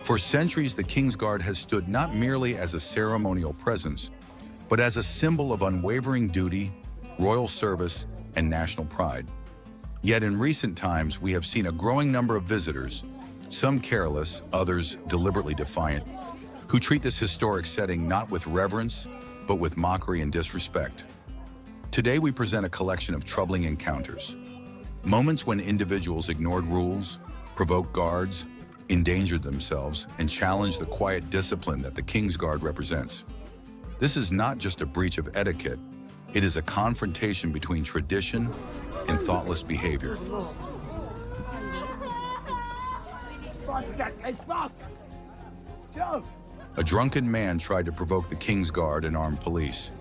For centuries, the King's Guard has stood not merely as a ceremonial presence, but as a symbol of unwavering duty, royal service, and national pride. Yet in recent times, we have seen a growing number of visitors, some careless, others deliberately defiant, who treat this historic setting not with reverence, but with mockery and disrespect. Today, we present a collection of troubling encounters. Moments when individuals ignored rules, provoked guards, endangered themselves, and challenged the quiet discipline that the King's Guard represents. This is not just a breach of etiquette, it is a confrontation between tradition and thoughtless behavior. A drunken man tried to provoke the King's Guard and armed police.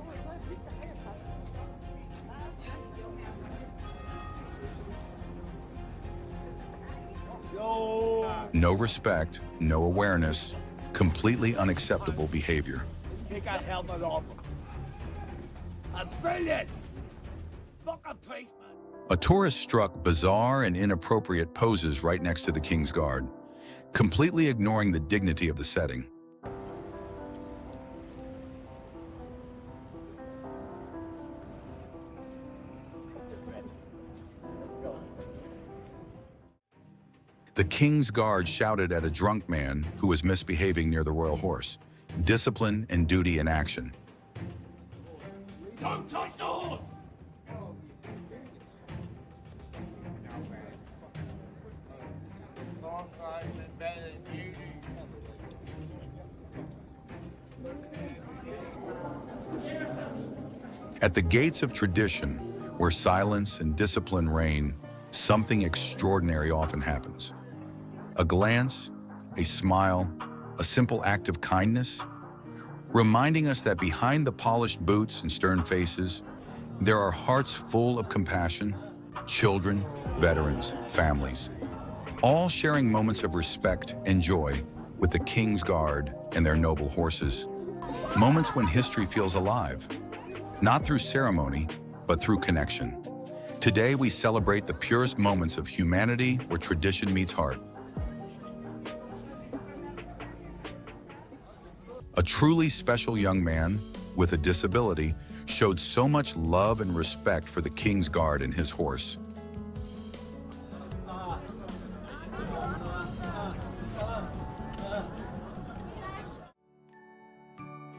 No respect, no awareness, completely unacceptable behavior. Take that helmet off. I'm brilliant! Fucking policeman! A tourist struck bizarre and inappropriate poses right next to the King's Guard, completely ignoring the dignity of the setting. The King's Guard shouted at a drunk man who was misbehaving near the royal horse. Discipline and duty in action. Don't touch the horse! At the gates of tradition, where silence and discipline reign, something extraordinary often happens. A glance, a smile, a simple act of kindness, reminding us that behind the polished boots and stern faces, there are hearts full of compassion, children, veterans, families, all sharing moments of respect and joy with the King's Guard and their noble horses. Moments when history feels alive, not through ceremony, but through connection. Today, we celebrate the purest moments of humanity where tradition meets heart. A truly special young man with a disability showed so much love and respect for the King's Guard and his horse.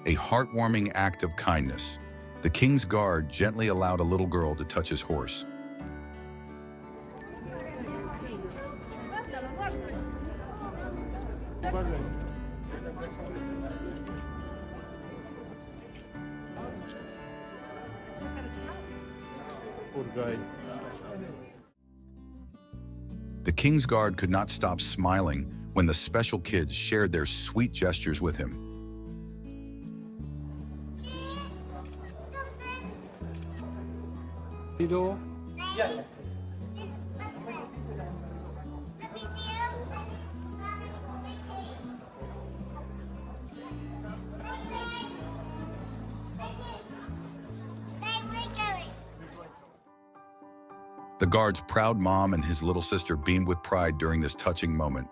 A heartwarming act of kindness. The King's Guard gently allowed a little girl to touch his horse. The King's Guard could not stop smiling when the special kids shared their sweet gestures with him. The guard's proud mom and his little sister beamed with pride during this touching moment.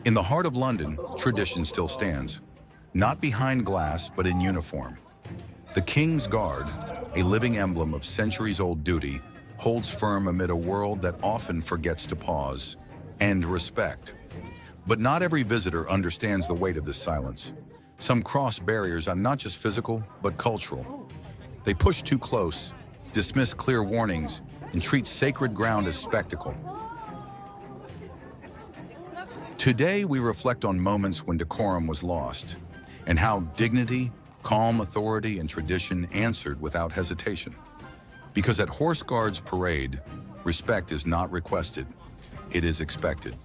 In the heart of London, tradition still stands, not behind glass, but in uniform. The King's Guard, a living emblem of centuries-old duty, holds firm amid a world that often forgets to pause and respect. But not every visitor understands the weight of this silence. Some cross barriers are not just physical, but cultural. They push too close, dismiss clear warnings, and treat sacred ground as spectacle. Today, we reflect on moments when decorum was lost, and how dignity, calm authority, and tradition answered without hesitation. Because at Horse Guard's parade, respect is not requested, it is expected.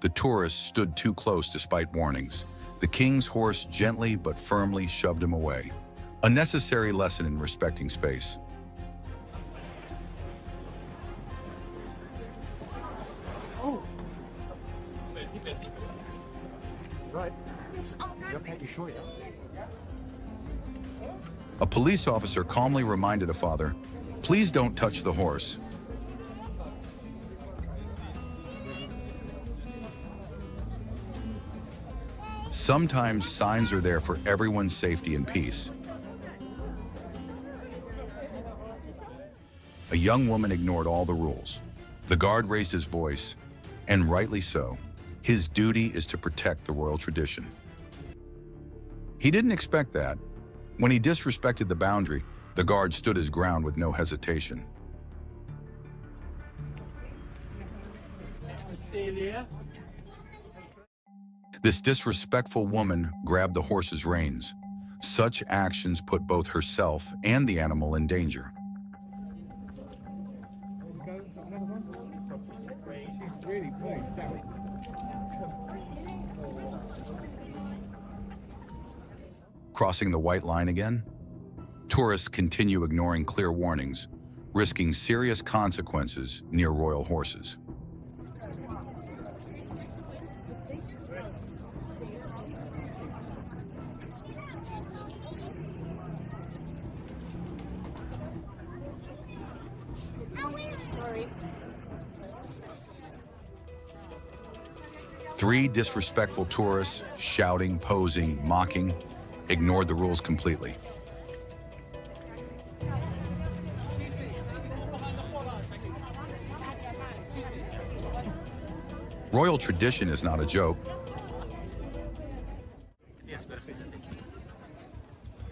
The tourists stood too close despite warnings. The King's horse gently but firmly shoved him away, A necessary lesson in respecting space. Oh. Right. Okay, you sure? A police officer calmly reminded a father, "Please don't touch the horse." Sometimes signs are there for everyone's safety and peace. A young woman ignored all the rules. The guard raised his voice, and rightly so. His duty is to protect the royal tradition. He didn't expect that. When he disrespected the boundary, the guard stood his ground with no hesitation. This disrespectful woman grabbed the horse's reins. Such actions put both herself and the animal in danger. Crossing the white line again? Tourists continue ignoring clear warnings, risking serious consequences near royal horses. Three disrespectful tourists, shouting, posing, mocking, ignored the rules completely. Royal tradition is not a joke.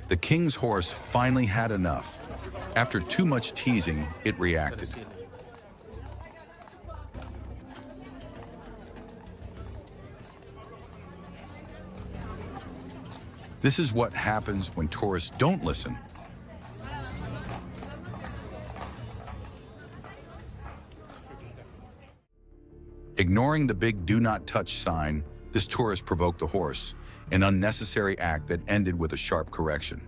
The king's horse finally had enough. After too much teasing, it reacted. This is what happens when tourists don't listen. Ignoring the big "do not touch" sign, this tourist provoked the horse, an unnecessary act that ended with a sharp correction.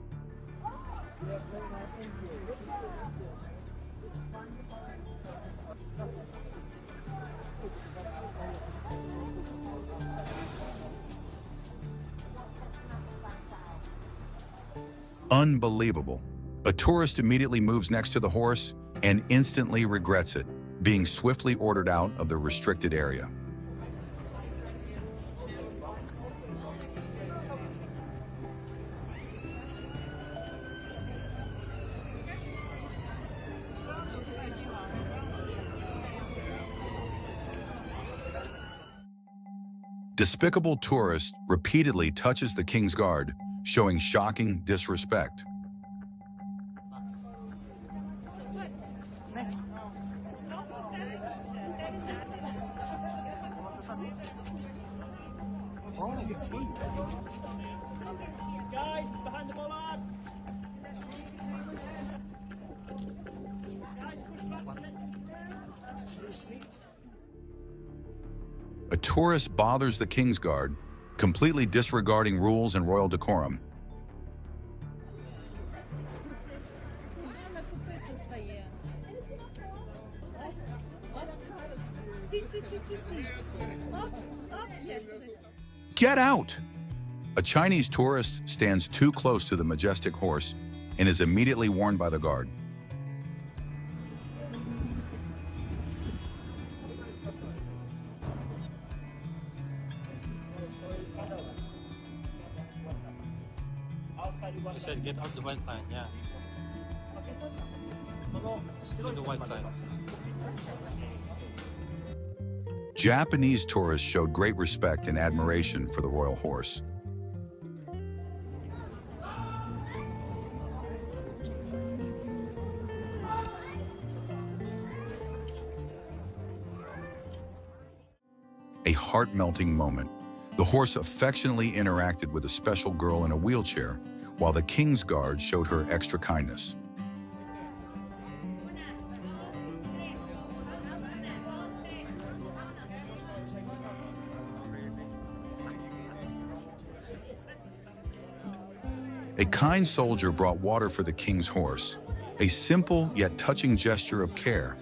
Unbelievable. A tourist immediately moves next to the horse and instantly regrets it, being swiftly ordered out of the restricted area. Despicable tourist repeatedly touches the king's guard, showing shocking disrespect. Guys, behind the bollard! A tourist bothers the king's guard, completely disregarding rules and royal decorum. Get out! A Chinese tourist stands too close to the majestic horse and is immediately warned by the guard. You said get out the white line, yeah. Still in the white line. Japanese tourists showed great respect and admiration for the royal horse. A heart-melting moment. The horse affectionately interacted with a special girl in a wheelchair, while the king's guard showed her extra kindness. A kind soldier brought water for the king's horse, a simple yet touching gesture of care.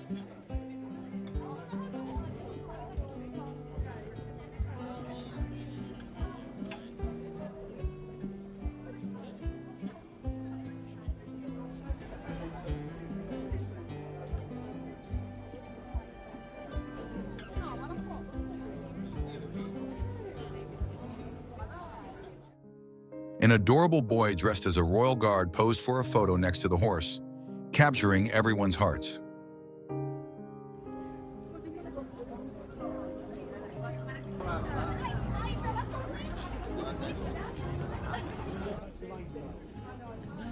An adorable boy dressed as a royal guard posed for a photo next to the horse, capturing everyone's hearts.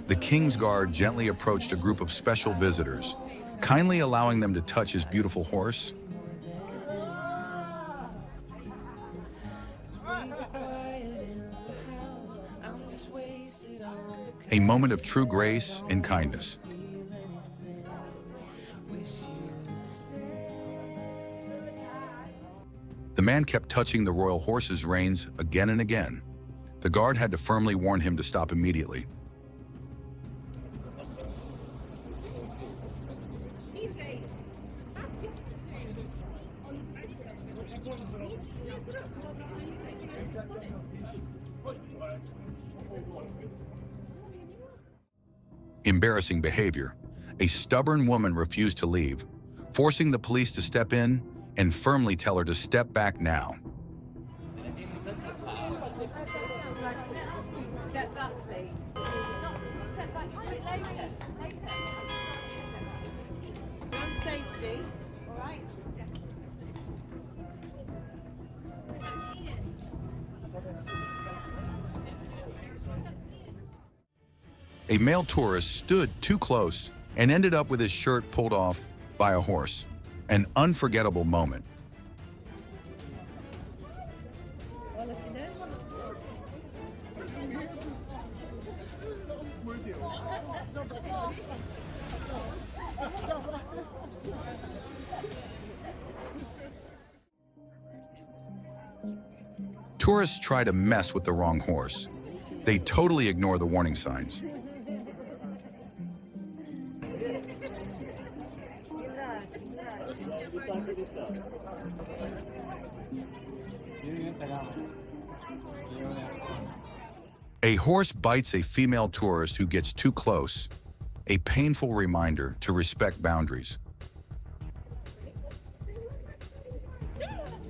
The King's Guard gently approached a group of special visitors, kindly allowing them to touch his beautiful horse. A moment of true grace and kindness. The man kept touching the royal horse's reins again and again. The guard had to firmly warn him to stop immediately. Embarrassing behavior. A stubborn woman refused to leave, forcing the police to step in and firmly tell her to step back now. Step back, please. Step back. Later. On safety. All right. A male tourist stood too close and ended up with his shirt pulled off by a horse. An unforgettable moment. Tourists try to mess with the wrong horse. They totally ignore the warning signs. A horse bites a female tourist who gets too close. A painful reminder to respect boundaries.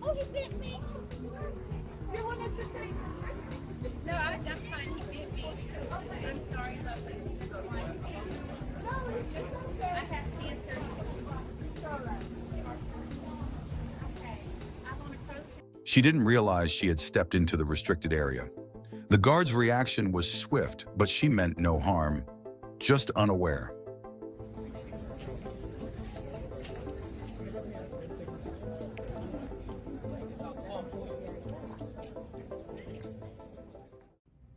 Oh, he bit me. You want us to say? No, I'm fine. He bit me. I'm sorry about that. I have cancer. She didn't realize she had stepped into the restricted area. The guard's reaction was swift, but she meant no harm, just unaware.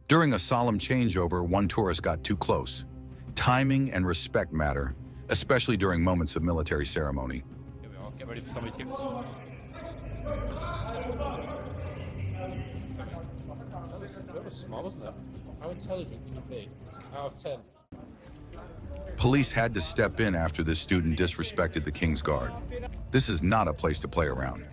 During a solemn changeover, one tourist got too close. Timing and respect matter, especially during moments of military ceremony. Here we are. Get ready for somebody to That was smart, wasn't it? How intelligent can you be? Out of 10. Police had to step in after this student disrespected the King's Guard. This is not a place to play around.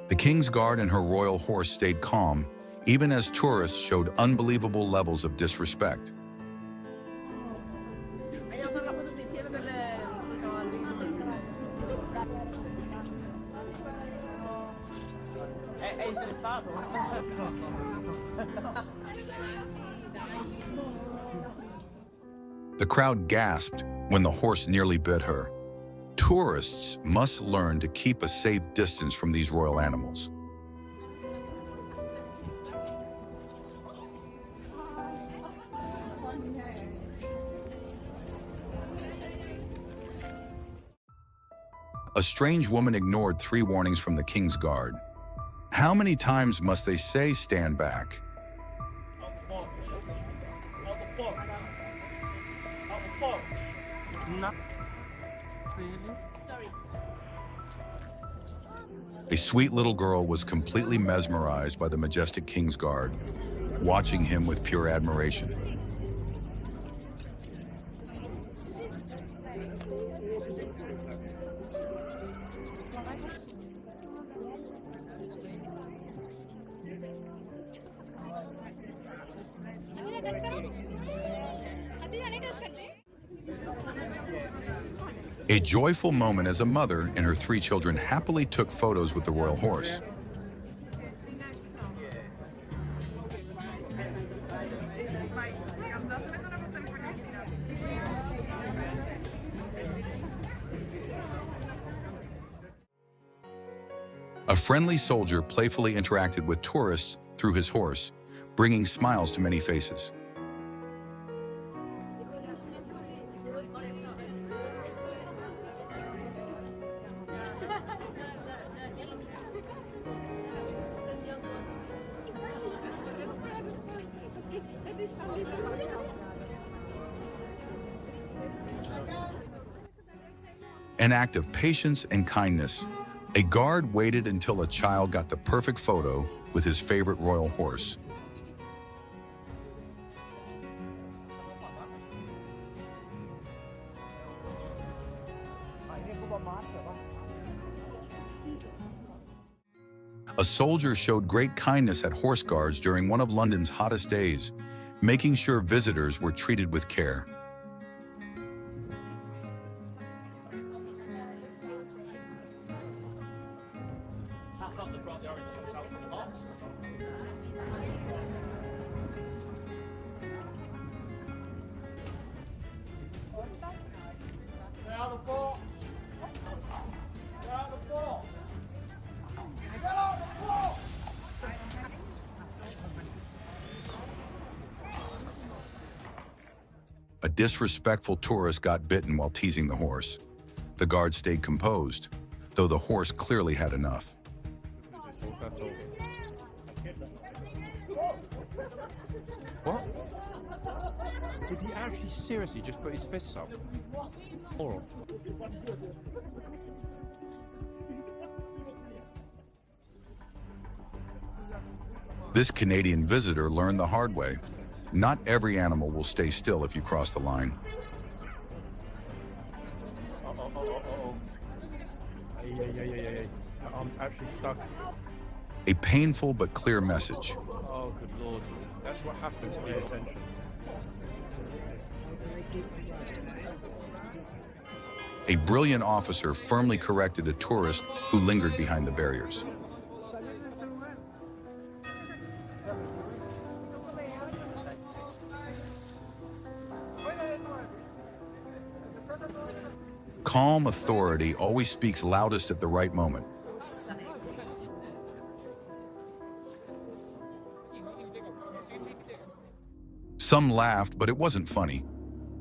The King's Guard and her royal horse stayed calm, even as tourists showed unbelievable levels of disrespect. The crowd gasped when the horse nearly bit her. Tourists must learn to keep a safe distance from these royal animals. A strange woman ignored 3 warnings from the King's Guard. How many times must they say stand back? Not really. Sorry. A sweet little girl was completely mesmerized by the majestic King's Guard, watching him with pure admiration. A joyful moment as a mother and her 3 children happily took photos with the royal horse. A friendly soldier playfully interacted with tourists through his horse, bringing smiles to many faces. An act of patience and kindness, a guard waited until a child got the perfect photo with his favorite royal horse. A soldier showed great kindness at horse guards during one of London's hottest days, making sure visitors were treated with care. A disrespectful tourist got bitten while teasing the horse. The guard stayed composed, though the horse clearly had enough. What? Did he actually seriously just put his fists up? Oral. This Canadian visitor learned the hard way. Not every animal will stay still if you cross the line. Hey. My arm's actually stuck. A painful but clear message. Oh, good lord. That's what happens. Pay attention. A brilliant officer firmly corrected a tourist who lingered behind the barriers. Calm authority always speaks loudest at the right moment. Some laughed, but it wasn't funny.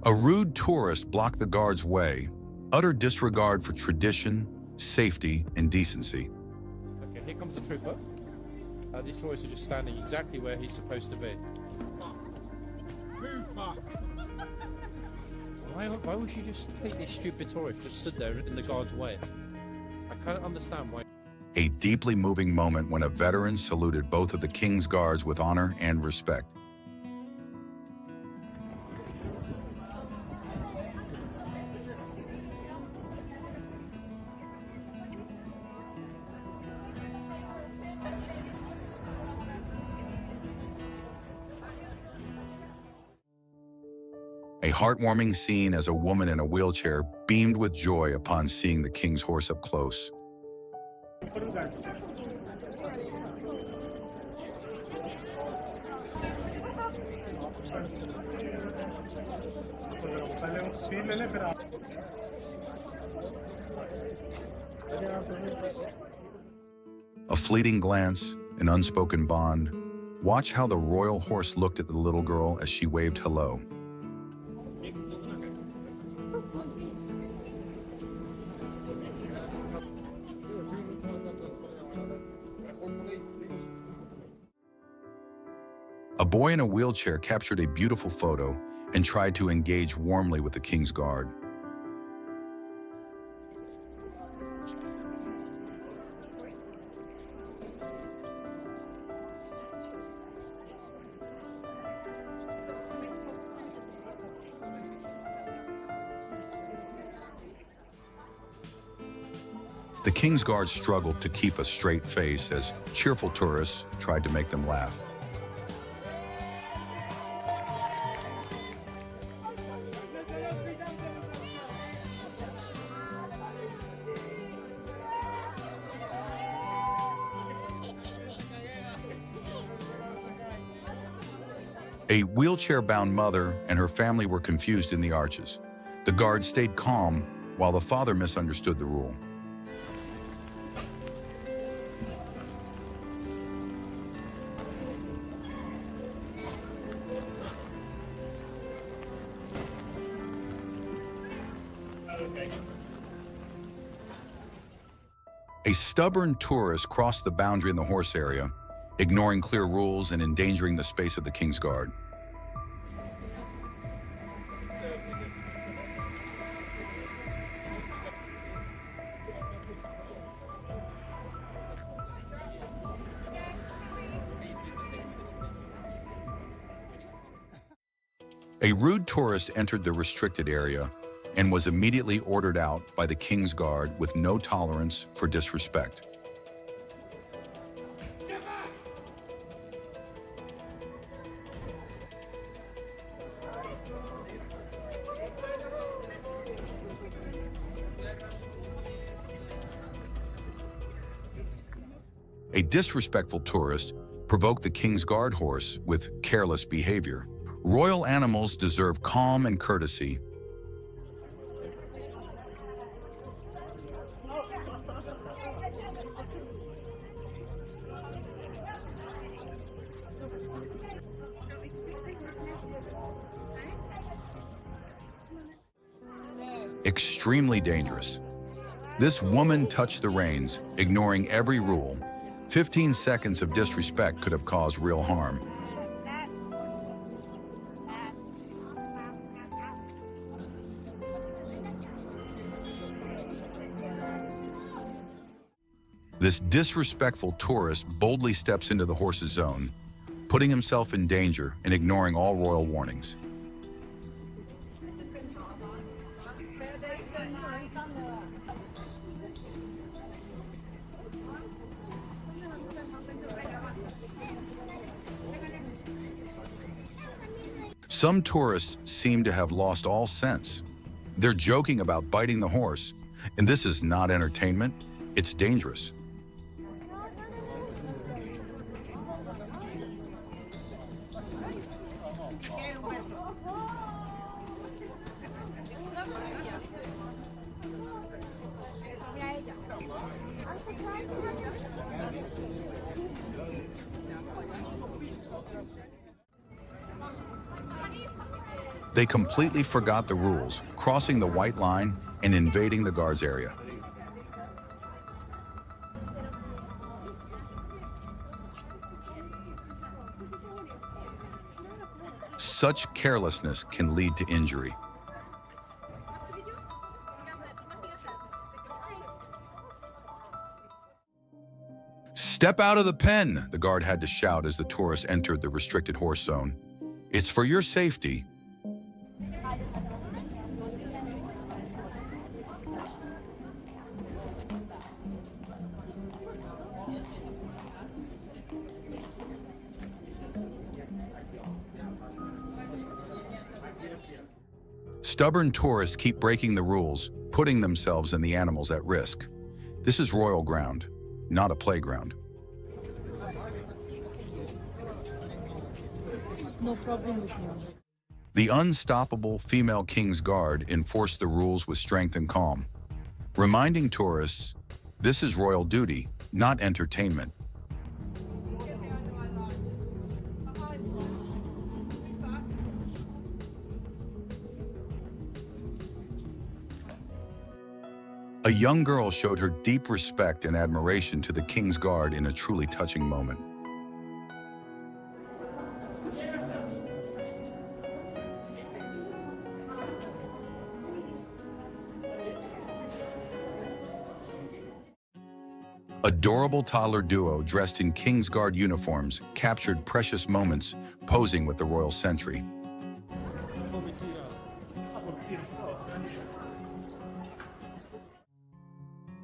A rude tourist blocked the guard's way, utter disregard for tradition, safety, and decency. Okay, here comes the trooper. This tourist is just standing exactly where he's supposed to be. Move back. Why would you just take this stupid tourist just stood there in the guard's way? I can't understand why. A deeply moving moment when a veteran saluted both of the King's Guards with honor and respect. A heartwarming scene as a woman in a wheelchair beamed with joy upon seeing the king's horse up close. A fleeting glance, an unspoken bond. Watch how the royal horse looked at the little girl as she waved hello. A boy in a wheelchair captured a beautiful photo and tried to engage warmly with the King's Guard. The King's Guard struggled to keep a straight face as cheerful tourists tried to make them laugh. A wheelchair-bound mother and her family were confused in the arches. The guard stayed calm while the father misunderstood the rule. A stubborn tourist crossed the boundary in the horse area, ignoring clear rules and endangering the space of the King's Guard. A rude tourist entered the restricted area and was immediately ordered out by the King's Guard with no tolerance for disrespect. A disrespectful tourist provoked the King's Guard horse with careless behavior. Royal animals deserve calm and courtesy. Extremely dangerous. This woman touched the reins, ignoring every rule. 15 seconds of disrespect could have caused real harm. This disrespectful tourist boldly steps into the horse's zone, putting himself in danger and ignoring all royal warnings. Some tourists seem to have lost all sense. They're joking about biting the horse, and this is not entertainment, it's dangerous. They completely forgot the rules, crossing the white line and invading the guard's area. Such carelessness can lead to injury. "Step out of the pen," the guard had to shout as the tourist entered the restricted horse zone. "It's for your safety." Stubborn tourists keep breaking the rules, putting themselves and the animals at risk. This is royal ground, not a playground. No problem with you. The unstoppable female King's Guard enforced the rules with strength and calm, reminding tourists this is royal duty, not entertainment. A young girl showed her deep respect and admiration to the King's Guard in a truly touching moment. Adorable toddler duo dressed in Kingsguard uniforms captured precious moments posing with the royal sentry.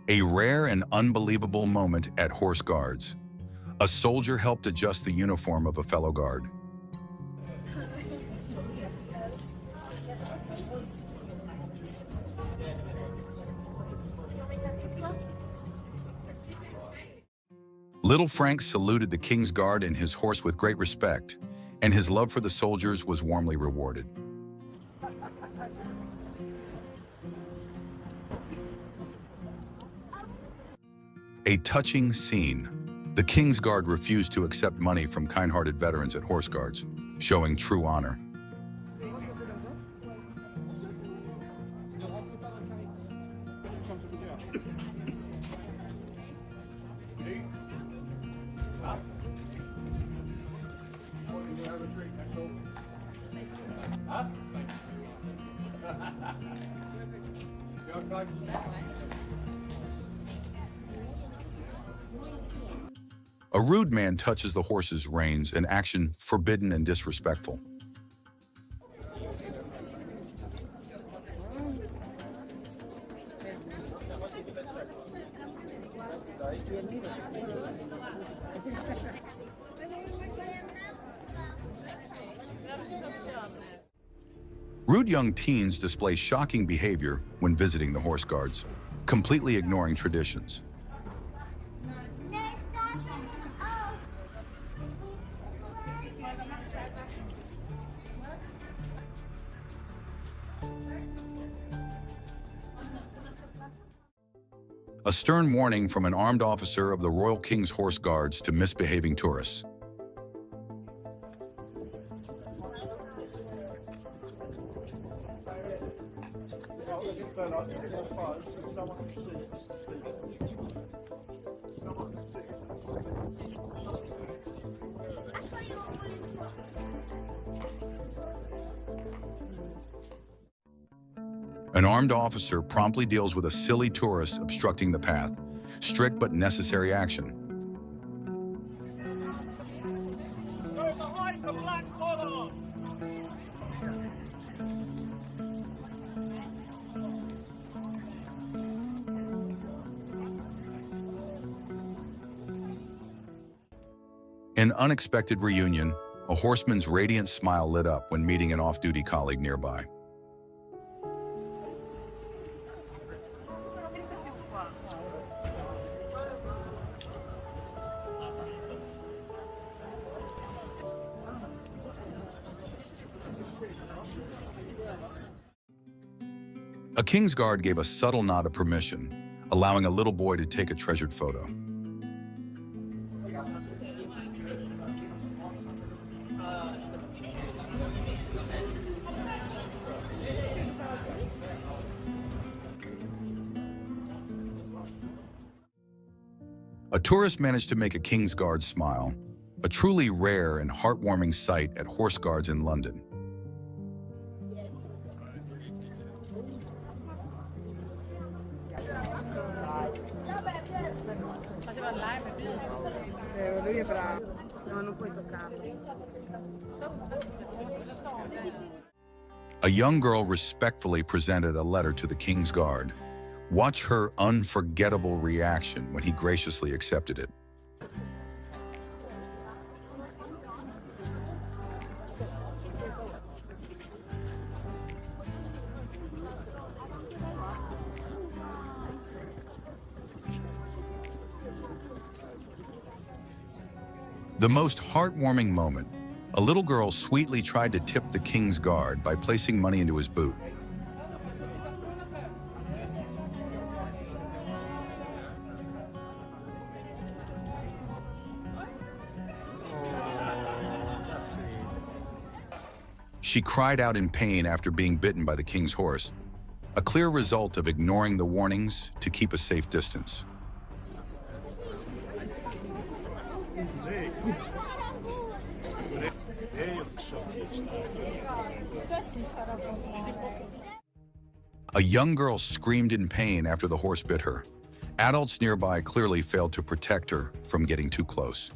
A rare and unbelievable moment at Horse Guards. A soldier helped adjust the uniform of a fellow guard. Little Frank saluted the King's Guard and his horse with great respect, and his love for the soldiers was warmly rewarded. A touching scene. The King's Guard refused to accept money from kind-hearted veterans at Horse Guards, showing true honor. A rude man touches the horse's reins, an action forbidden and disrespectful. Rude young teens display shocking behavior when visiting the Horse Guards, completely ignoring traditions. A stern warning from an armed officer of the Royal King's Horse Guards to misbehaving tourists. An armed officer promptly deals with a silly tourist obstructing the path. Strict but necessary action. Go behind the black bollards! An unexpected reunion, a horseman's radiant smile lit up when meeting an off-duty colleague nearby. A King's Guard gave a subtle nod of permission, allowing a little boy to take a treasured photo. A tourist managed to make a King's Guard smile, a truly rare and heartwarming sight at Horse Guards in London. A young girl respectfully presented a letter to the King's Guard. Watch her unforgettable reaction when he graciously accepted it. The most heartwarming moment, a little girl sweetly tried to tip the King's Guard by placing money into his boot. She cried out in pain after being bitten by the King's horse, a clear result of ignoring the warnings to keep a safe distance. A young girl screamed in pain after the horse bit her, Adults nearby clearly failed to protect her from getting too close.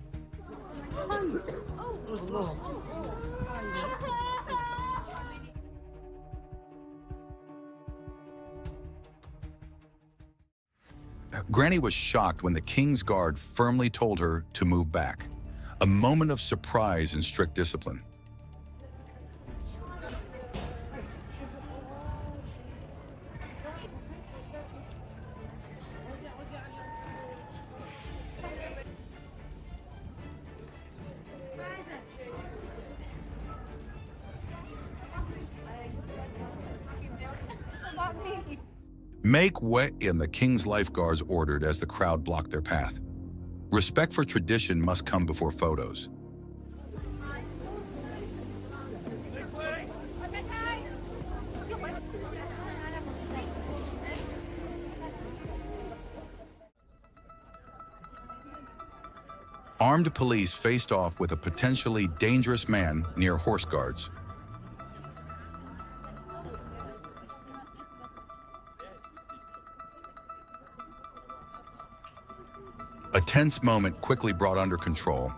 Granny was shocked when the King's Guard firmly told her to move back, a moment of surprise and strict discipline. Make way, and the King's lifeguards ordered as the crowd blocked their path. Respect for tradition must come before photos. Armed police faced off with a potentially dangerous man near horse guards. A tense moment quickly brought under control.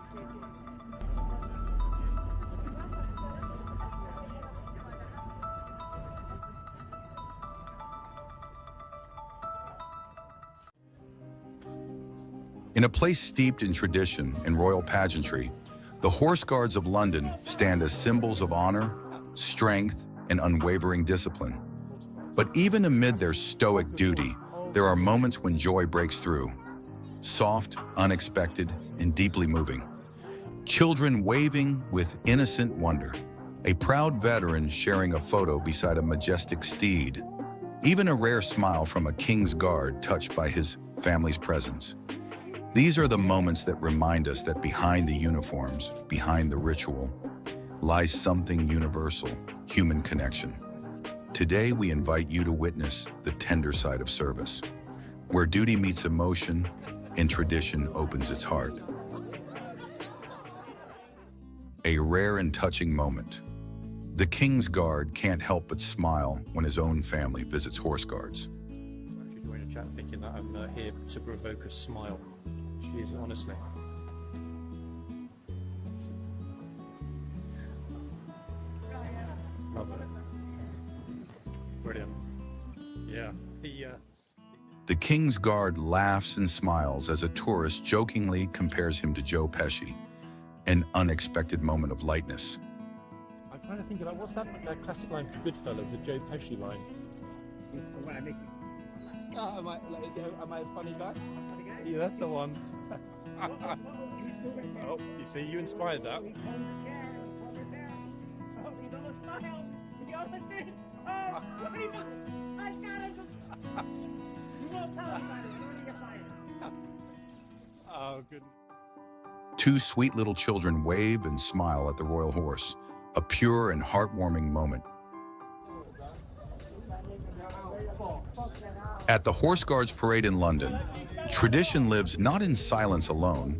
In a place steeped in tradition and royal pageantry, the Horse Guards of London stand as symbols of honor, strength, and unwavering discipline. But even amid their stoic duty, there are moments when joy breaks through. Soft, unexpected, and deeply moving. Children waving with innocent wonder. A proud veteran sharing a photo beside a majestic steed. Even a rare smile from a King's Guard touched by his family's presence. These are the moments that remind us that behind the uniforms, behind the ritual, lies something universal, human connection. Today, we invite you to witness the tender side of service, where duty meets emotion and tradition opens its heart. A rare and touching moment. The King's Guard can't help but smile when his own family visits Horse Guards. Actually joined a chat thinking that I'm here to provoke a smile. She is, honestly. Love it. Brilliant. Yeah. The King's Guard laughs and smiles as a tourist jokingly compares him to Joe Pesci, an unexpected moment of lightness. I'm trying to think about what's that classic line from Goodfellas, a Joe Pesci line. Am I a funny guy? Yeah, that's the one. Oh, you see, you inspired that. Oh, good. Two sweet little children wave and smile at the royal horse, a pure and heartwarming moment. At the Horse Guards Parade in London, tradition lives not in silence alone,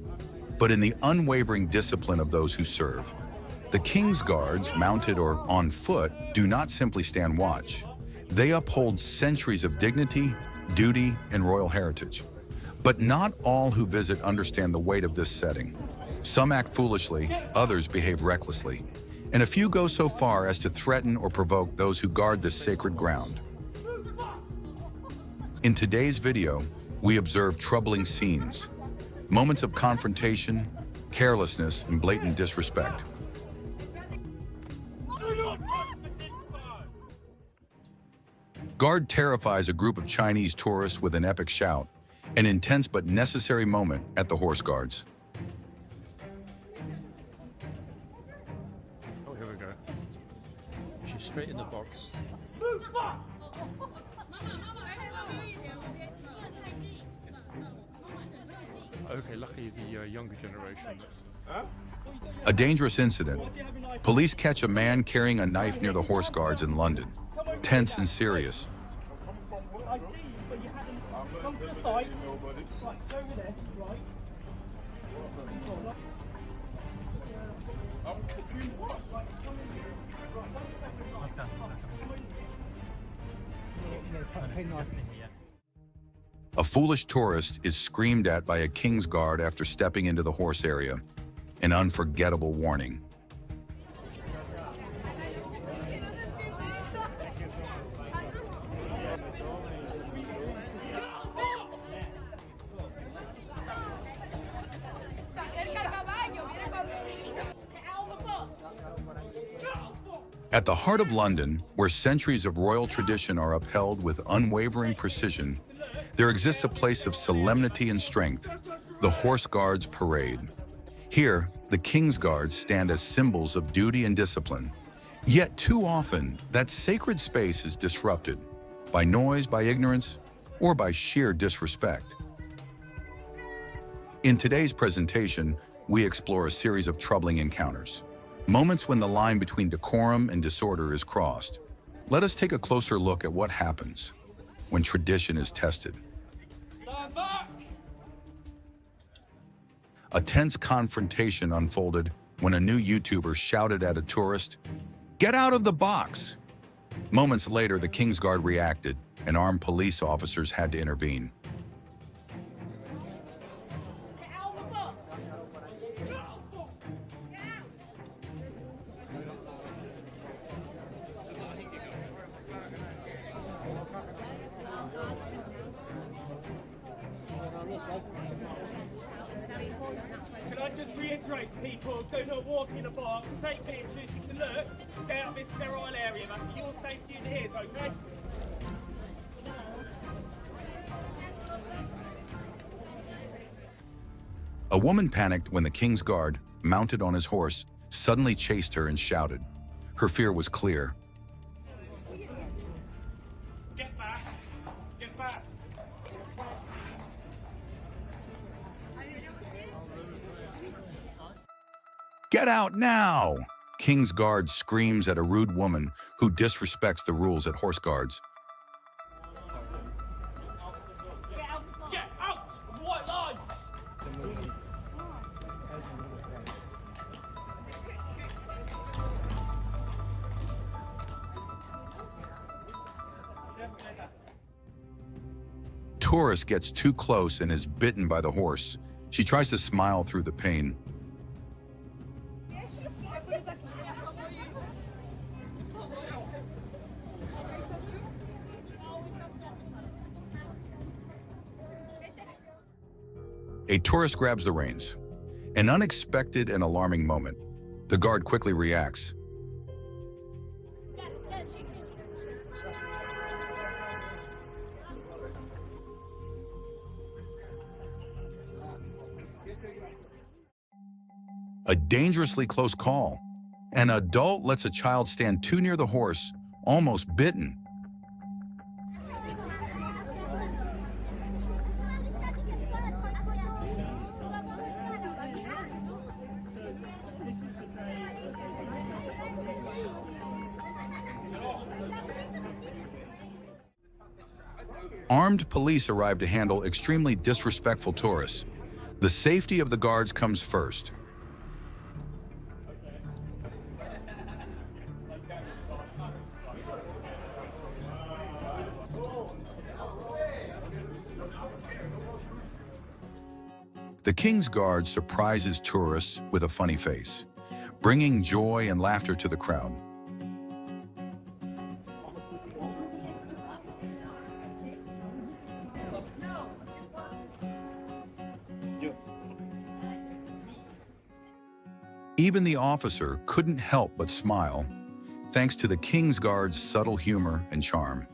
but in the unwavering discipline of those who serve. The King's Guards, mounted or on foot, do not simply stand watch. They uphold centuries of dignity, duty, and royal heritage. But not all who visit understand the weight of this setting. Some act foolishly, others behave recklessly, and a few go so far as to threaten or provoke those who guard this sacred ground. In today's video, we observe troubling scenes, moments of confrontation, carelessness, and blatant disrespect. Guard terrifies a group of Chinese tourists with an epic shout, an intense but necessary moment at the Horse Guards. Oh, here we go. She's straight in the box. Okay, lucky the younger generation. A dangerous incident. Police catch a man carrying a knife near the Horse Guards in London. Tense and serious. I see, but you haven't come to the side. Right, go over there, right. A foolish tourist is screamed at by a king's guard after stepping into the horse area. An unforgettable warning. At the heart of London, where centuries of royal tradition are upheld with unwavering precision, there exists a place of solemnity and strength, the Horse Guards Parade. Here, the King's Guards stand as symbols of duty and discipline. Yet too often, that sacred space is disrupted by noise, by ignorance, or by sheer disrespect. In today's presentation, we explore a series of troubling encounters. Moments when the line between decorum and disorder is crossed. Let us take a closer look at what happens when tradition is tested. A tense confrontation unfolded when a new YouTuber shouted at a tourist, "Get out of the box!" Moments later, the King's Guard reacted, and armed police officers had to intervene. Can I just reiterate to people, do not walk in the box, take pictures, you can look, stay out of this sterile area, that's for your safety and his, okay? A woman panicked when the King's Guard, mounted on his horse, suddenly chased her and shouted. Her fear was clear. Get back! Get back! "Get out now!" King's Guard screams at a rude woman who disrespects the rules at Horse Guards. Get out of the white line! Tourist gets too close and is bitten by the horse. She tries to smile through the pain. A tourist grabs the reins. An unexpected and alarming moment. The guard quickly reacts. A dangerously close call. An adult lets a child stand too near the horse, almost bitten. Armed police arrive to handle extremely disrespectful tourists. The safety of the guards comes first. The King's Guard surprises tourists with a funny face, bringing joy and laughter to the crowd. Even the officer couldn't help but smile, thanks to the King's Guard's subtle humor and charm.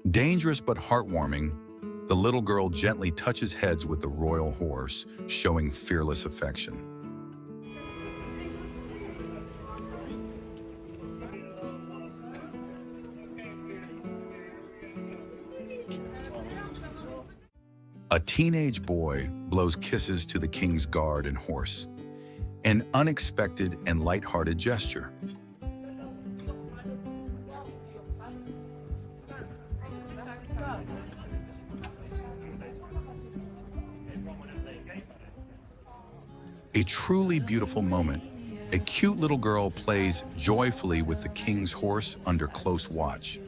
Dangerous but heartwarming, the little girl gently touches heads with the royal horse, showing fearless affection. A teenage boy blows kisses to the King's Guard and horse, an unexpected and lighthearted gesture. A truly beautiful moment. A cute little girl plays joyfully with the king's horse under close watch.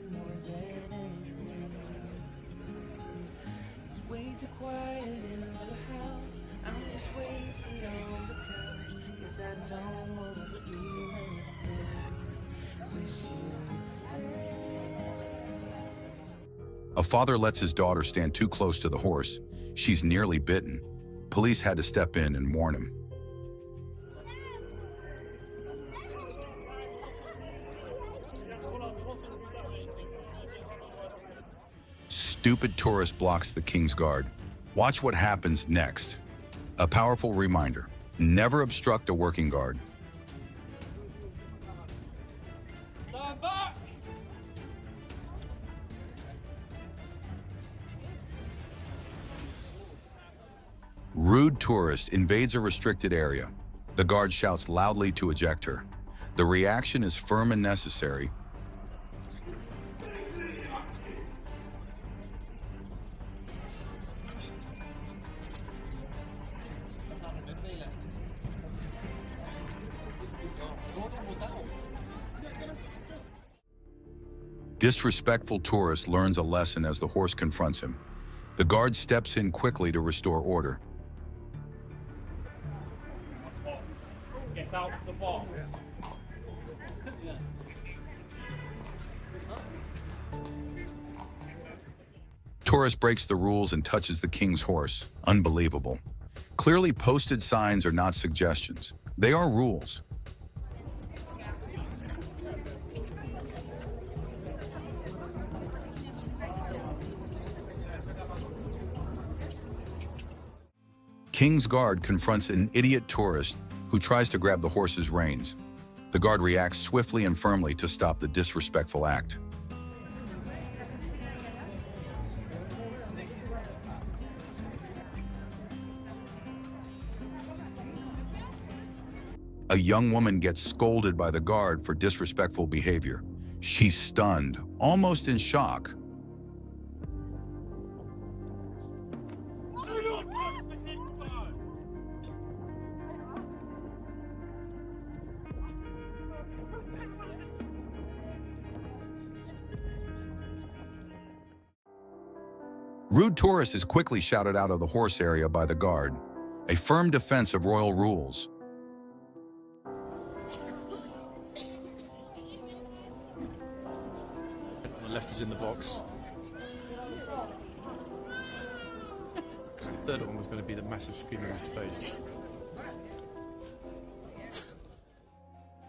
A father lets his daughter stand too close to the horse. She's nearly bitten. Police had to step in and warn him. Stupid tourist blocks the king's guard. Watch what happens next. A powerful reminder: never obstruct a working guard. Stand back! Rude tourist invades a restricted area. The guard shouts loudly to eject her. The reaction is firm and necessary. Disrespectful tourist learns a lesson as the horse confronts him. The guard steps in quickly to restore order. Get out of the box. Tourist breaks the rules and touches the king's horse. Unbelievable. Clearly posted signs are not suggestions. They are rules. King's guard confronts an idiot tourist who tries to grab the horse's reins. The guard reacts swiftly and firmly to stop the disrespectful act. A young woman gets scolded by the guard for disrespectful behavior. She's stunned, almost in shock. Do not touch the king's guard! Rude tourist is quickly shouted out of the horse area by the guard. A firm defense of royal rules. The left is in the box. The third one was going to be the massive scream in his face.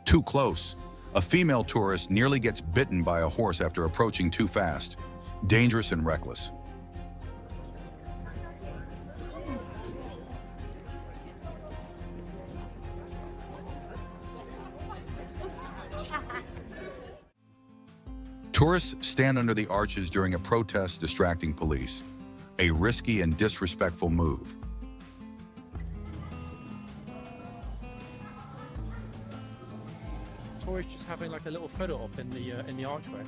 Too close. A female tourist nearly gets bitten by a horse after approaching too fast. Dangerous and reckless. Tourists stand under the arches during a protest, distracting police. A risky and disrespectful move. Tourists just having like a little photo op in the archway.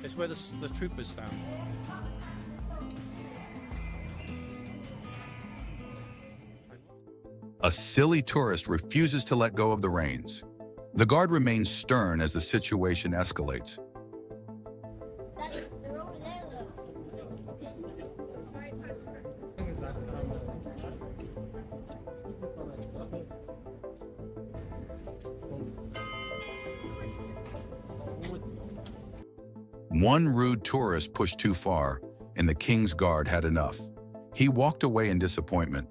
It's where the troopers stand. A silly tourist refuses to let go of the reins. The guard remains stern as the situation escalates. They're over there, look. One rude tourist pushed too far, and the king's guard had enough. He walked away in disappointment.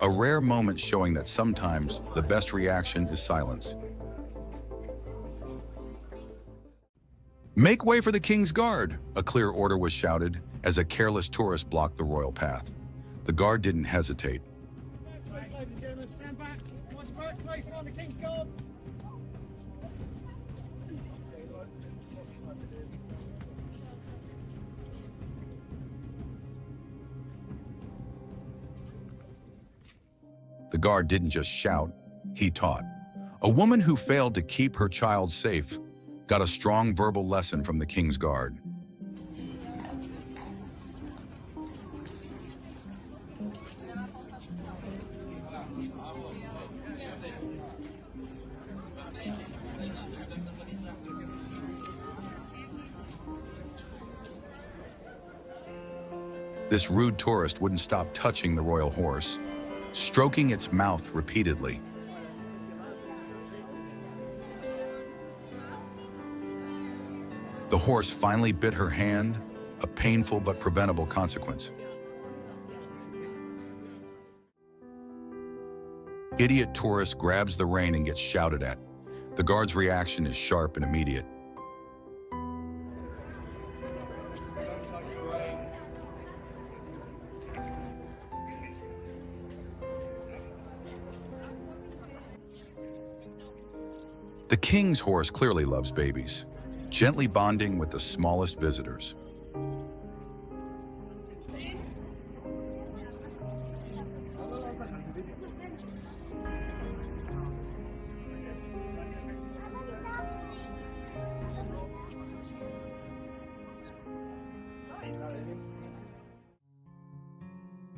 A rare moment showing that sometimes the best reaction is silence. Make way for the king's guard, a clear order was shouted as a careless tourist blocked the royal path. The guard didn't hesitate. Ladies and gentlemen, stand back. Watch workplace on the king's guard. The guard didn't just shout, he taught. A woman who failed to keep her child safe got a strong verbal lesson from the King's Guard. This rude tourist wouldn't stop touching the royal horse, stroking its mouth repeatedly. The horse finally bit her hand, a painful but preventable consequence. Idiot tourist grabs the rein and gets shouted at. The guard's reaction is sharp and immediate. The king's horse clearly loves babies, gently bonding with the smallest visitors.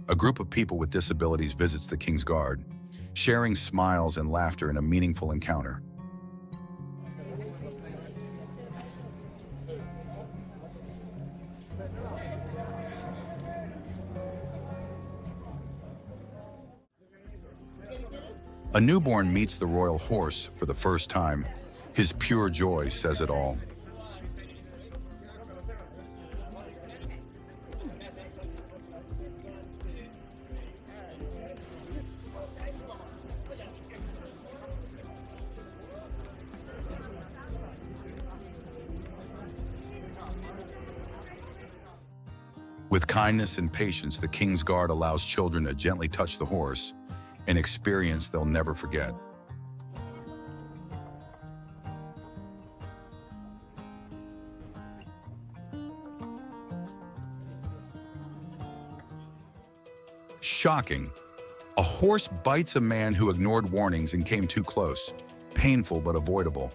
A group of people with disabilities visits the King's Guard, sharing smiles and laughter in a meaningful encounter. A newborn meets the royal horse for the first time. His pure joy says it all. With kindness and patience, the King's Guard allows children to gently touch the horse, an experience they'll never forget. Shocking. A horse bites a man who ignored warnings and came too close. Painful but avoidable.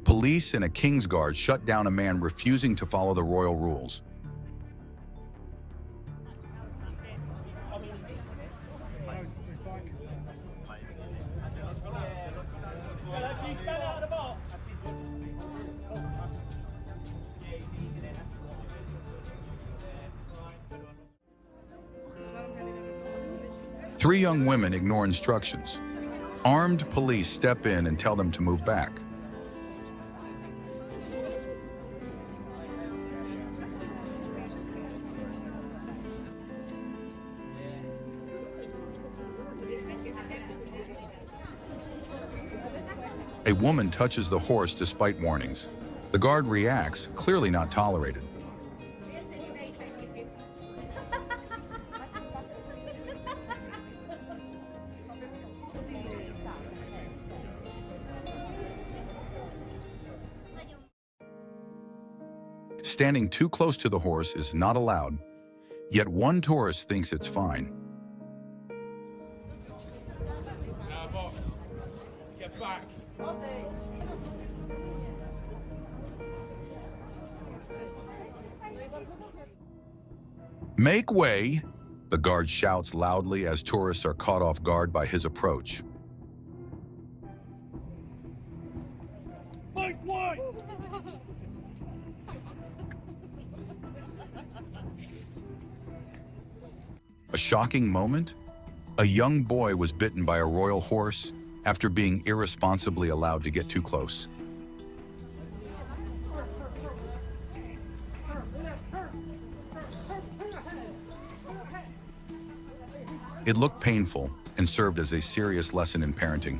Police and a King's Guard shut down a man refusing to follow the royal rules. Three young women ignore instructions. Armed police step in and tell them to move back. A woman touches the horse despite warnings. The guard reacts, clearly not tolerated. Standing too close to the horse is not allowed, yet one tourist thinks it's fine. Box. Get back. Make way! The guard shouts loudly as tourists are caught off guard by his approach. Make way! A shocking moment? A young boy was bitten by a royal horse after being irresponsibly allowed to get too close. It looked painful and served as a serious lesson in parenting.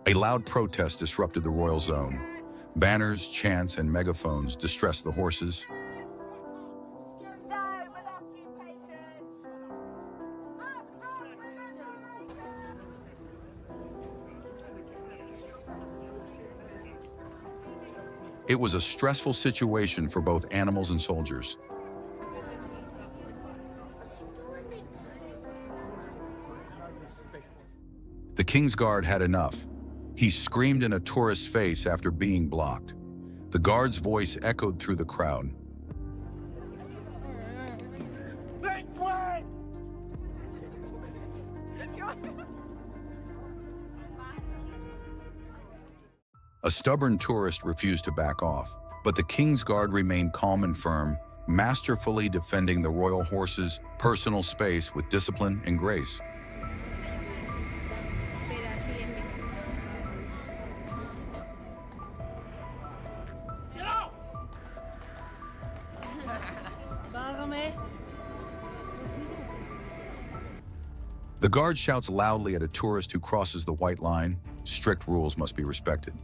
A loud protest disrupted the royal zone. Banners, chants, and megaphones distressed the horses. No, with occupation. It was a stressful situation for both animals and soldiers. The King's Guard had enough. He screamed in a tourist's face after being blocked. The guard's voice echoed through the crowd. A stubborn tourist refused to back off, but the King's Guard remained calm and firm, masterfully defending the royal horse's personal space with discipline and grace. The guard shouts loudly at a tourist who crosses the white line. Strict rules must be respected.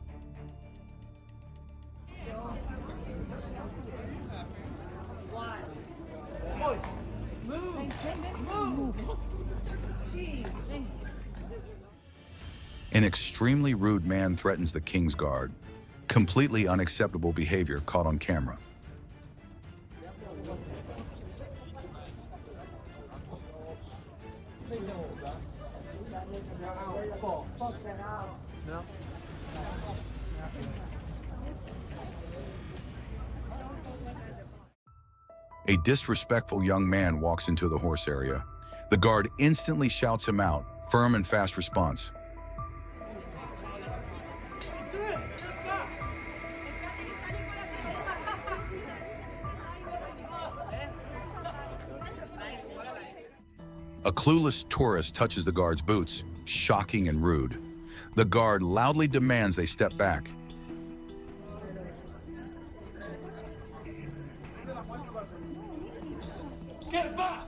An extremely rude man threatens the King's Guard. Completely unacceptable behavior caught on camera. A disrespectful young man walks into the horse area. The guard instantly shouts him out, firm and fast response. A clueless tourist touches the guard's boots, shocking and rude. The guard loudly demands they step back. Get back!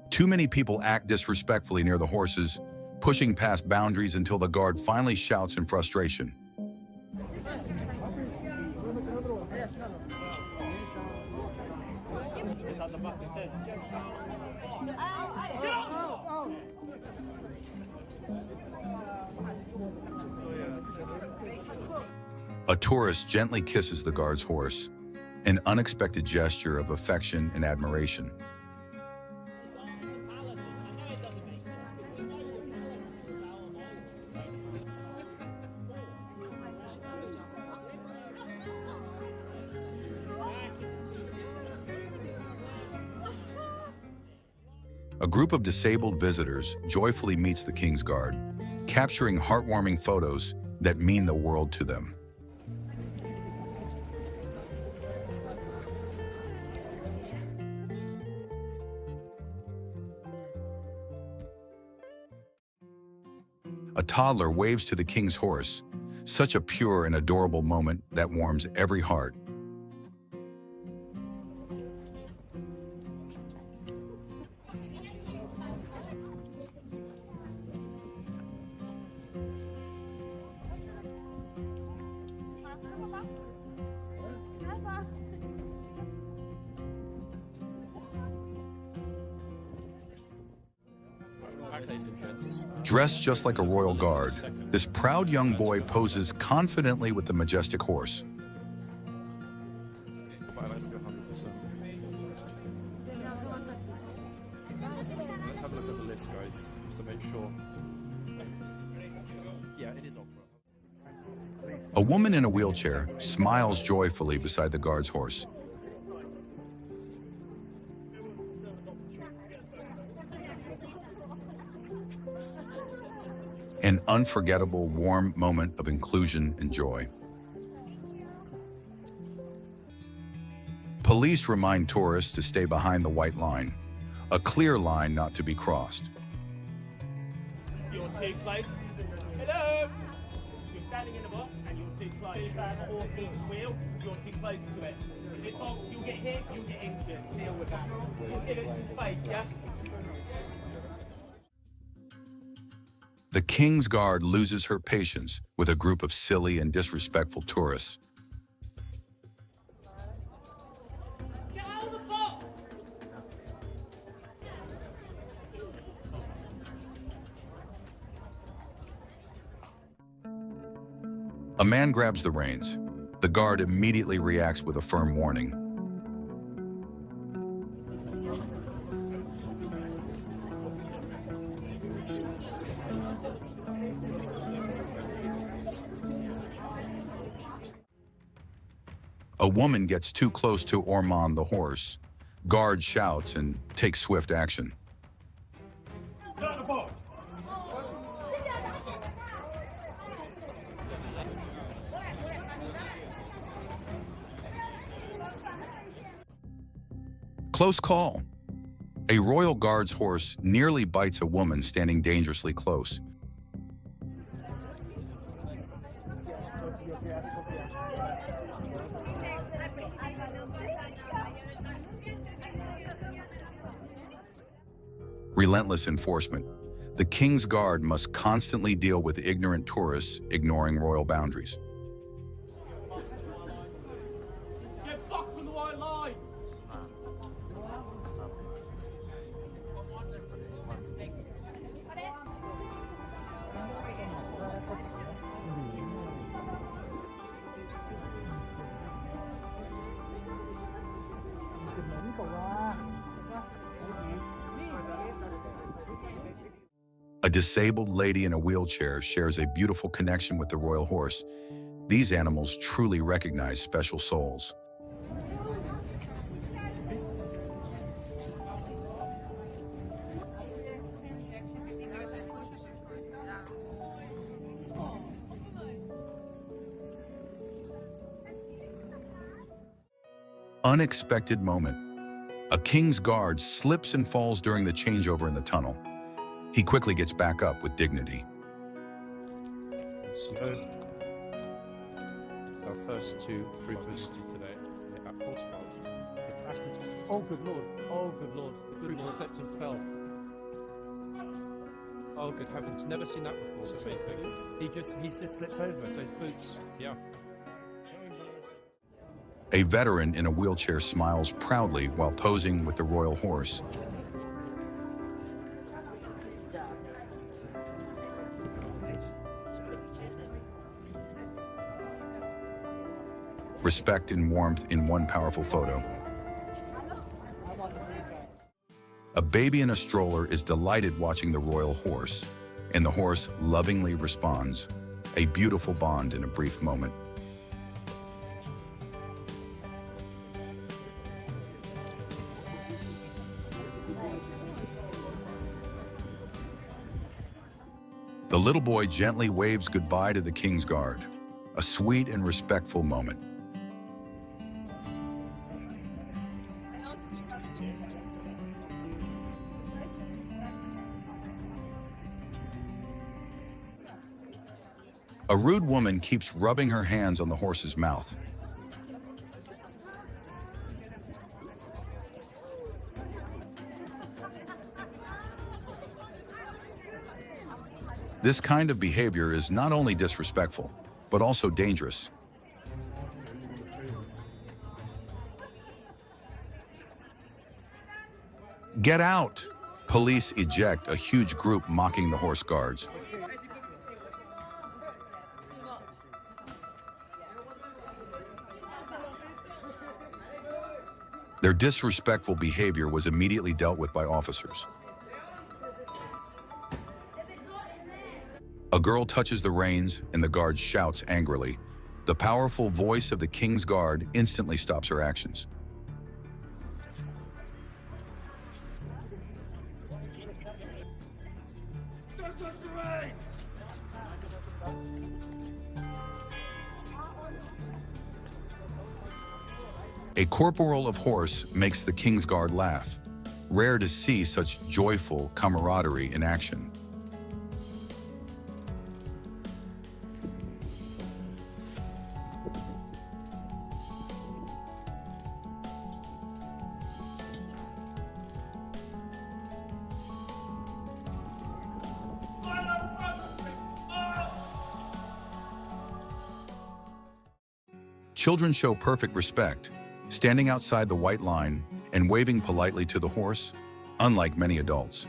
Too many people act disrespectfully near the horses, pushing past boundaries until the guard finally shouts in frustration. A tourist gently kisses the guard's horse, an unexpected gesture of affection and admiration. A group of disabled visitors joyfully meets the King's Guard, capturing heartwarming photos that mean the world to them. A toddler waves to the King's horse, such a pure and adorable moment that warms every heart. Dressed just like a royal guard, this proud young boy poses confidently with the majestic horse. Let's have a look at the list, guys, just to make sure. Yeah, it is opera. A woman in a wheelchair smiles joyfully beside the guard's horse. An unforgettable, warm moment of inclusion and joy. Police remind tourists to stay behind the white line, a clear line not to be crossed. You're too close. Hello! You're standing in the box and you're too close. The horse's wheel, you're too close to it. If it bolts, you'll get hit, you'll get injured. Deal with that. Just give it some space, yeah? The King's Guard loses her patience with a group of silly and disrespectful tourists. Get out of the box! A man grabs the reins. The guard immediately reacts with a firm warning. A woman gets too close to Ormond the horse. Guard shouts and takes swift action. Close call. A royal guard's horse nearly bites a woman standing dangerously close. Relentless enforcement. The King's Guard must constantly deal with ignorant tourists ignoring royal boundaries. Get back from the white line! A disabled lady in a wheelchair shares a beautiful connection with the royal horse. These animals truly recognize special souls. Unexpected moment. A King's Guard slips and falls during the changeover in the tunnel. He quickly gets back up with dignity. So, our first two troopers today at horse guards. Oh, good lord. Oh, good lord. The trooper slipped and fell. Oh, good heavens. Never seen that before. He just slipped over, so his boots. Yeah. A veteran in a wheelchair smiles proudly while posing with the royal horse. Respect and warmth in one powerful photo. A baby in a stroller is delighted watching the royal horse, and the horse lovingly responds. A beautiful bond in a brief moment. The little boy gently waves goodbye to the King's Guard. A sweet and respectful moment. A rude woman keeps rubbing her hands on the horse's mouth. This kind of behavior is not only disrespectful, but also dangerous. Get out! Police eject a huge group mocking the horse guards. Their disrespectful behavior was immediately dealt with by officers. A girl touches the reins and the guard shouts angrily. The powerful voice of the King's Guard instantly stops her actions. A corporal of horse makes the King's Guard laugh. Rare to see such joyful camaraderie in action. Children show perfect respect, standing outside the white line and waving politely to the horse, unlike many adults.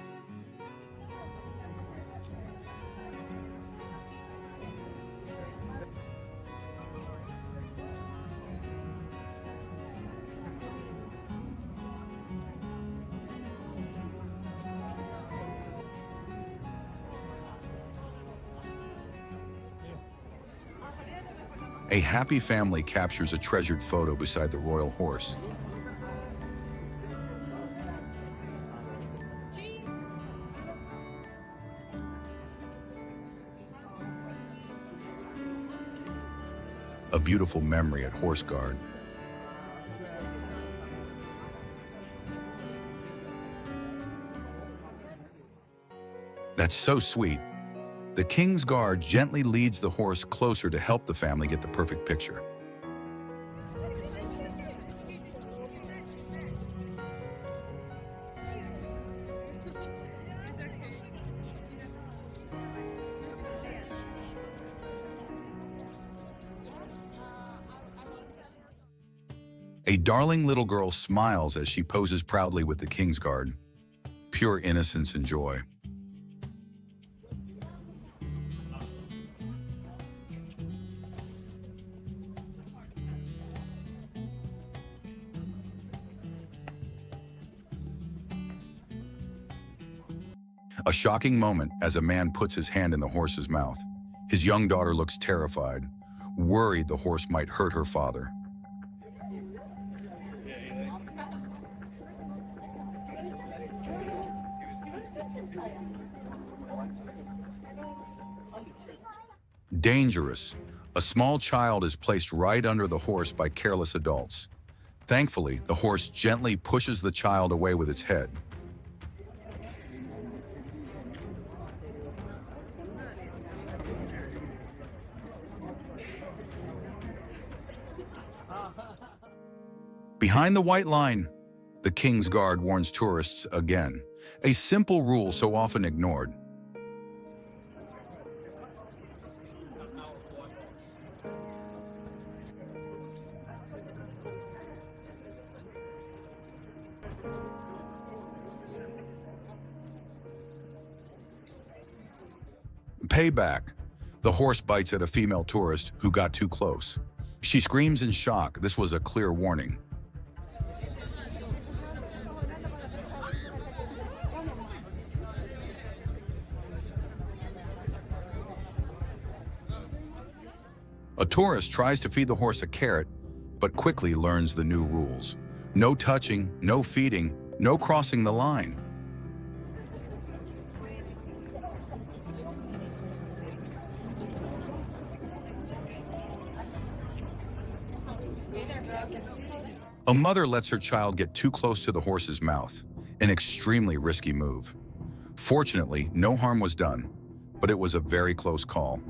A happy family captures a treasured photo beside the royal horse. A beautiful memory at Horse Guard. That's so sweet. The King's Guard gently leads the horse closer to help the family get the perfect picture. A darling little girl smiles as she poses proudly with the King's Guard. Pure innocence and joy. A shocking moment as a man puts his hand in the horse's mouth. His young daughter looks terrified, worried the horse might hurt her father. Dangerous. A small child is placed right under the horse by careless adults. Thankfully, the horse gently pushes the child away with its head. Behind the white line, the King's Guard warns tourists again. A simple rule so often ignored. Payback. The horse bites at a female tourist who got too close. She screams in shock. This was a clear warning. A tourist tries to feed the horse a carrot, but quickly learns the new rules. No touching, no feeding, no crossing the line. A mother lets her child get too close to the horse's mouth, an extremely risky move. Fortunately, no harm was done, but it was a very close call.